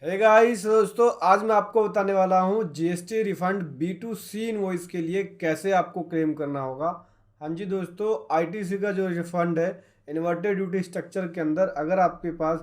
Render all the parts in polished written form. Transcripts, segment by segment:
Hey guys दोस्तों, आज मैं आपको बताने वाला हूँ जीएसटी रिफंड B2C इनवॉइस के लिए कैसे आपको क्लेम करना होगा। हाँ जी दोस्तों, आईटीसी का जो रिफंड है इन्वर्टेड ड्यूटी स्ट्रक्चर के अंदर अगर आपके पास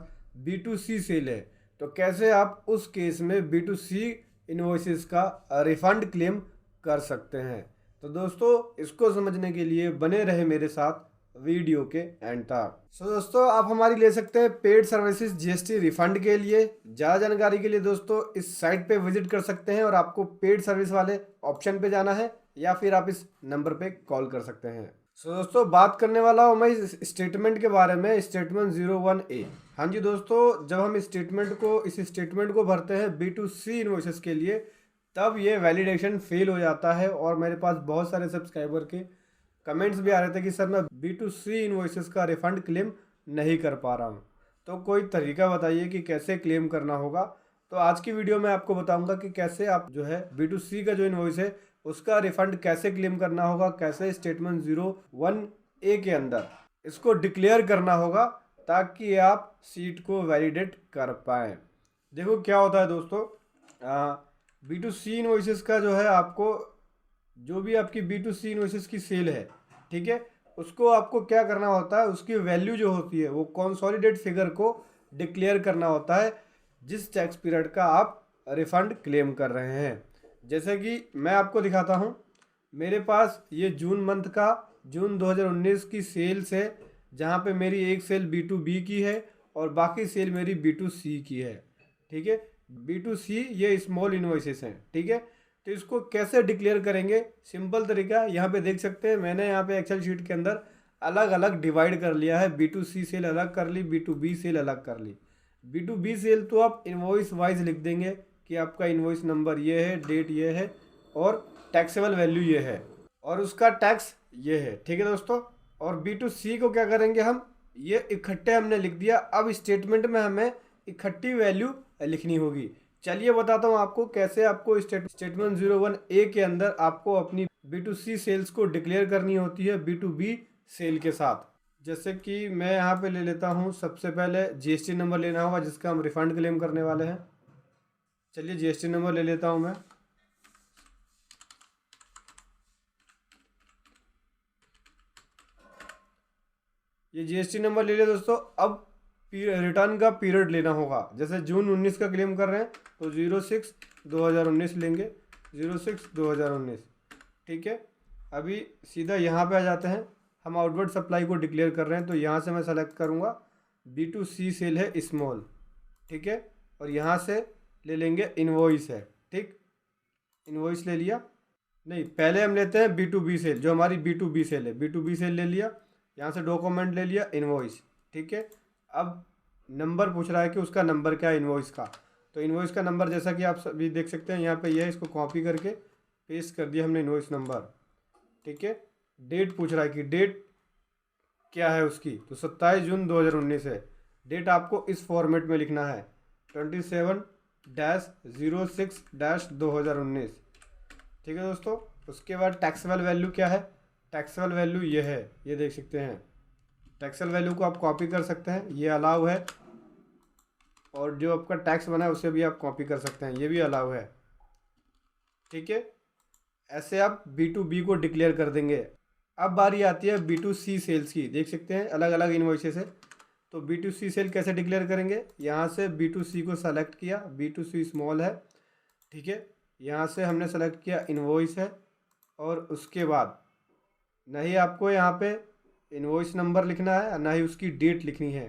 B2C सेल है तो कैसे आप उस केस में B2C इनवॉइसेस का रिफंड क्लेम कर सकते हैं। तो दोस्तों, इसको समझने के लिए बने रहे मेरे साथ वीडियो के एंड तक। दोस्तों, आप हमारी ले सकते हैं पेड सर्विसेज जीएसटी रिफंड के लिए। ज़्यादा जानकारी के लिए दोस्तों इस साइट पे विजिट कर सकते हैं और आपको पेड सर्विस वाले ऑप्शन पे जाना है या फिर आप इस नंबर पे कॉल कर सकते हैं। दोस्तों, बात करने वाला हूँ मैं इस स्टेटमेंट के बारे में, स्टेटमेंट 01A। हाँ जी दोस्तों, जब हम इस स्टेटमेंट को भरते हैं B2C इनवॉइसेस के लिए तब ये वैलिडेशन फेल हो जाता है और मेरे पास बहुत सारे सब्सक्राइबर के कमेंट्स भी आ रहे थे कि सर मैं B2C इनवॉइसेस का रिफंड क्लेम नहीं कर पा रहा हूँ। तो कोई तरीका बताइए कि कैसे क्लेम करना होगा। तो आज की वीडियो में आपको बताऊंगा कि कैसे आप जो है B2C का जो इनवॉइस है उसका रिफंड कैसे क्लेम करना होगा, कैसे स्टेटमेंट 01A के अंदर इसको डिक्लेयर करना होगा ताकि आप सीट को वैलिडेट कर पाएँ। देखो क्या होता है दोस्तों, B2C इनवॉइसेस का जो है आपको जो भी आपकी B2C इनवॉइसेस की सेल है, ठीक है, उसको आपको क्या करना होता है, उसकी वैल्यू जो होती है वो कंसोलिडेट फिगर को डिक्लेयर करना होता है जिस टैक्स पीरियड का आप रिफंड क्लेम कर रहे हैं। जैसे कि मैं आपको दिखाता हूँ, मेरे पास ये जून मंथ का जून 2019 की सेल्स है जहाँ पे मेरी एक सेल B2B की है और बाकी सेल मेरी B2C की है। ठीक है, B2C ये स्मॉल इनवॉइसेस हैं। ठीक है, तो इसको कैसे डिक्लेयर करेंगे, सिंपल तरीका यहाँ पे देख सकते हैं। मैंने यहाँ पे एक्सेल शीट के अंदर अलग अलग डिवाइड कर लिया है। B2C सेल अलग कर ली, B2B सेल अलग कर ली। B2B सेल तो आप इनवॉइस वाइज लिख देंगे कि आपका इनवॉइस नंबर ये है, डेट ये है और टैक्सेबल वैल्यू ये है और उसका टैक्स ये है। ठीक है दोस्तों, और B2C को क्या करेंगे हम, ये इकट्ठे हमने लिख दिया। अब स्टेटमेंट में हमें इकट्ठी वैल्यू लिखनी होगी। चलिए बताता हूँ आपको कैसे आपको स्टेटमेंट 01A के अंदर आपको अपनी B2C सेल्स को डिक्लेयर करनी होती है B2B सेल के साथ। जैसे कि मैं यहाँ पे ले लेता हूँ, सबसे पहले जीएसटी नंबर लेना होगा जिसका हम रिफंड क्लेम करने वाले हैं। चलिए जीएसटी नंबर ले लेता हूँ मैं। ये जीएसटी नंबर ले लिया दोस्तों। अब रिटर्न का पीरियड लेना होगा। जैसे जून 19 का क्लेम कर रहे हैं तो 06/2019 लेंगे, 06/2019। ठीक है, अभी सीधा यहाँ पे आ जाते हैं। हम आउटवर्ड सप्लाई को डिक्लेयर कर रहे हैं तो यहाँ से मैं सेलेक्ट करूँगा B2C सेल है स्मॉल। ठीक है, और यहाँ से ले लेंगे इनवॉइस है। ठीक, इनवॉइस ले लिया। नहीं, पहले हम लेते हैं B2B सेल, जो हमारी B2B सेल है। B2B सेल ले लिया, यहाँ से डॉक्यूमेंट ले लिया, इनवॉइस। ठीक है, अब नंबर पूछ रहा है कि उसका नंबर क्या है इनवॉइस का। तो इनवॉइस का नंबर जैसा कि आप सभी देख सकते हैं यहाँ पे ये है, इसको कॉपी करके पेस्ट कर दिया हमने इनवॉइस नंबर। ठीक है, डेट पूछ रहा है कि डेट क्या है उसकी, तो 27 जून 2019 है। डेट आपको इस फॉर्मेट में लिखना है 27-06-2019। ठीक है दोस्तों, उसके बाद टैक्सेबल वैल्यू क्या है, टैक्सेबल वैल्यू ये है, ये देख सकते हैं। टैक्सेबल वैल्यू को आप कॉपी कर सकते हैं, ये अलाउ है। और जो आपका टैक्स बना है उसे भी आप कॉपी कर सकते हैं, ये भी अलाउ है। ठीक है, ऐसे आप B2B को डिक्लेयर कर देंगे। अब बारी आती है B2C सेल्स की। देख सकते हैं अलग अलग इनवॉइसेस है, तो B2C सेल कैसे डिक्लेयर करेंगे। यहाँ से B2C को सेलेक्ट किया, B2C स्मॉल है। ठीक है, यहाँ से हमने सेलेक्ट किया इनवॉइस है और उसके बाद ना ही आपको यहाँ पे इनवॉइस नंबर लिखना है ना ही उसकी डेट लिखनी है।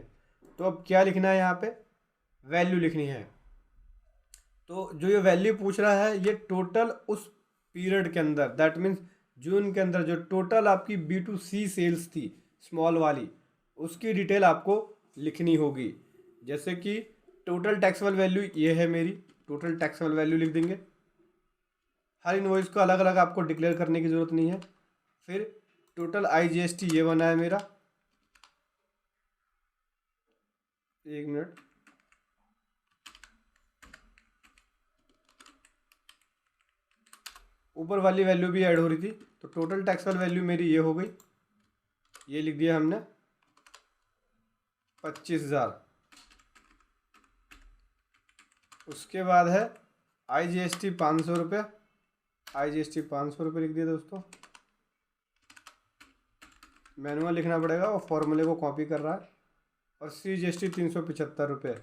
तो अब क्या लिखना है, यहाँ पे वैल्यू लिखनी है। तो जो ये वैल्यू पूछ रहा है ये टोटल उस पीरियड के अंदर, दैट मीन्स जून के अंदर जो टोटल आपकी B2C सेल्स थी स्मॉल वाली, उसकी डिटेल आपको लिखनी होगी। जैसे कि टोटल टैक्सेबल वैल्यू ये है मेरी, टोटल टैक्सेबल वैल्यू लिख देंगे। हर इनवॉइस को अलग अलग आपको डिक्लेयर करने की ज़रूरत नहीं है। फिर टोटल IGST ये बना है मेरा, एक मिनट, ऊपर वाली वैल्यू भी ऐड हो रही थी। तो टोटल टैक्सेबल वैल्यू मेरी ये हो गई, ये लिख दिया हमने 25,000। उसके बाद है IGST 500 रुपये, IGST 500 रुपये लिख दिया दोस्तों। मैनुअल लिखना पड़ेगा, और फॉर्मूले को कॉपी कर रहा है। और CGST 375 रुपये,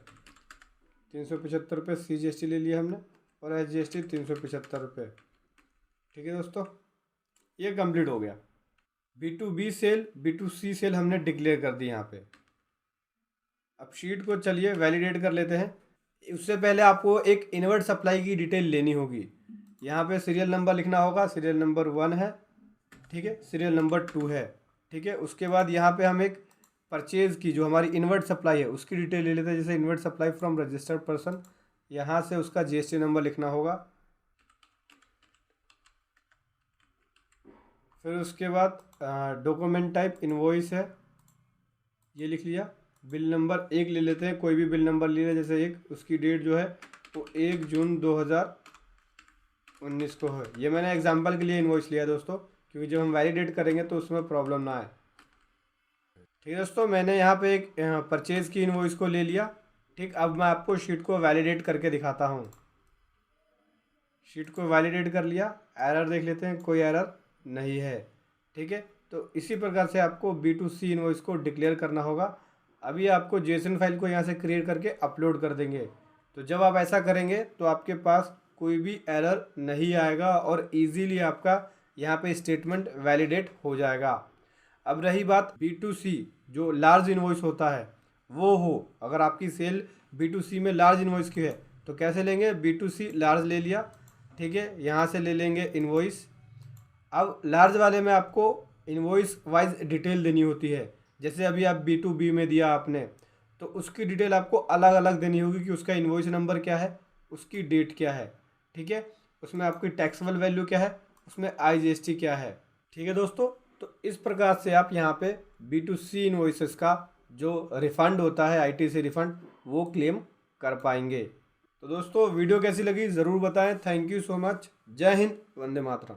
375 रुपये CGST ले लिया हमने, और SGST 375 रुपये। ठीक है दोस्तों, ये कंप्लीट हो गया। B2B सेल, B2C सेल हमने डिक्लेयर कर दी यहाँ पे। अब शीट को चलिए वैलिडेट कर लेते हैं। उससे पहले आपको एक इनवर्ट सप्लाई की डिटेल लेनी होगी। यहाँ पे सीरियल नंबर लिखना होगा, सीरियल नंबर 1 है, ठीक है, सीरियल नंबर 2 है, ठीक है। उसके बाद यहाँ पे हम एक परचेज़ की जो हमारी इनवर्ट सप्लाई है उसकी डिटेल ले लेते हैं। जैसे inward supply from registered person, यहाँ से उसका GST नंबर लिखना होगा। फिर उसके बाद डॉक्यूमेंट टाइप इनवॉइस है, ये लिख लिया। बिल नंबर 1 ले लेते हैं, कोई भी बिल नंबर ले लें, जैसे 1, उसकी डेट जो है वो 1 जून 2019 को है। ये मैंने एग्जांपल के लिए इनवॉइस लिया दोस्तों, क्योंकि जब हम वैलिडेट करेंगे तो उसमें प्रॉब्लम ना आए। ठीक है दोस्तों, मैंने यहाँ पे एक परचेज़ की इनवॉइस को ले लिया। ठीक, अब मैं आपको शीट को वैलिडेट करके दिखाता हूँ। शीट को वैलिडेट कर लिया, एरर देख लेते हैं, कोई एरर नहीं है। ठीक है, तो इसी प्रकार से आपको B2C इनवॉइस को डिक्लेयर करना होगा। अभी आपको JSON फाइल को यहाँ से क्रिएट करके अपलोड कर देंगे। तो जब आप ऐसा करेंगे तो आपके पास कोई भी एरर नहीं आएगा और इजीली आपका यहाँ पे स्टेटमेंट वैलिडेट हो जाएगा। अब रही बात B2C, जो लार्ज इनवॉइस होता है वो हो, अगर आपकी सेल B2C में लार्ज इनवॉइस की है तो कैसे लेंगे? B2C लार्ज ले लिया, ठीक है, यहाँ से ले लेंगे इनवॉइस। अब लार्ज वाले में आपको इनवॉइस वाइज डिटेल देनी होती है। जैसे अभी आप B2B में दिया आपने, तो उसकी डिटेल आपको अलग अलग देनी होगी कि उसका इनवॉइस नंबर क्या है, उसकी डेट क्या है, ठीक है, उसमें आपकी टैक्सेबल वैल्यू क्या है, उसमें IGST क्या है। ठीक है दोस्तों, तो इस प्रकार से आप यहाँ पे B2C इनवॉइसेस का जो रिफ़ंड होता है, ITC रिफ़ंड, वो क्लेम कर पाएंगे। तो दोस्तों वीडियो कैसी लगी ज़रूर बताएं। Thank you so much. जय हिंद, वंदे मातरम।